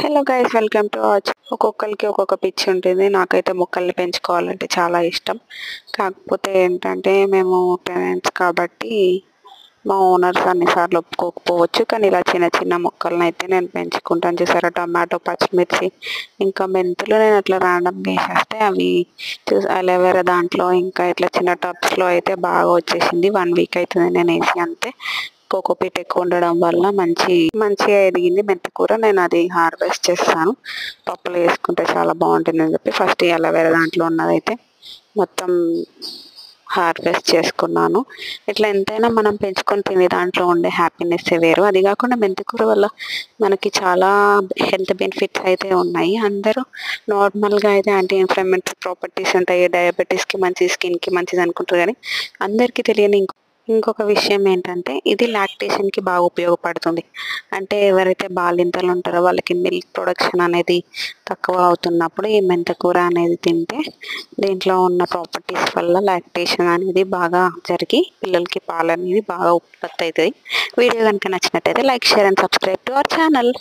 Hello guys, welcome to our ఒక్కొక్కరికి ఒక్కొక్క పిచ్చి ఉంటుంది. నాకైతే మొక్కల్ని పెంచుకోవాలంటే చాలా ఇష్టం. కాకపోతే ఏంటంటే మేము పేరెంట్స్ కాబట్టి మా ఓనర్స్ అన్నిసార్లు ఒప్పుకోకపోవచ్చు. కానీ ఇలా చిన్న చిన్న మొక్కలను అయితే నేను పెంచుకుంటాను. చూసారా, టమాటో, పచ్చిమిర్చి, ఇంకా మెంతులు నేను అట్లా ర్యాండమ్గా వేసేస్తే అవి అలోవెరా దాంట్లో ఇంకా ఇట్లా చిన్న టబ్స్లో అయితే బాగా వచ్చేసింది. 1 వీక్ అవుతుంది నేను వేసి. అంతే, కోకోపీట్ ఎక్కువ ఉండడం వల్ల మంచిగా ఎదిగింది మెంతి కూర. నేను అది హార్వెస్ట్ చేస్తాను, పప్పులో వేసుకుంటే చాలా బాగుంటుంది అని చెప్పి ఫస్ట్ అలోవెరా దాంట్లో ఉన్నదైతే మొత్తం హార్వెస్ట్ చేసుకున్నాను. ఇట్లా ఎంతైనా మనం పెంచుకొని తినే దాంట్లో ఉండే హ్యాపీనెస్ వేరు. అది కాకుండా మెంతి కూర వల్ల మనకి చాలా హెల్త్ బెనిఫిట్స్ అయితే ఉన్నాయి. అందరూ నార్మల్గా అయితే యాంటీ ఇన్ఫ్లమేటరీ ప్రాపర్టీస్ ఉంటాయి, డయాబెటీస్కి మంచిది, స్కిన్కి మంచిది అనుకుంటారు. కానీ అందరికీ తెలియని ఇంకొక విషయం ఏంటంటే ఇది లాక్టేషన్కి బాగా ఉపయోగపడుతుంది. అంటే ఎవరైతే బాలింతలు ఉంటారో వాళ్ళకి మిల్క్ ప్రొడక్షన్ అనేది తక్కువ అవుతున్నప్పుడు ఈ మెంతికూర అనేది తింటే దీంట్లో ఉన్న ప్రాపర్టీస్ వల్ల లాక్టేషన్ అనేది బాగా జరిగి పిల్లలకి పాలు అనేది బాగా ఉత్పత్తి అవుతుంది. వీడియో కనుక నచ్చినట్టయితే like, share and subscribe to our channel.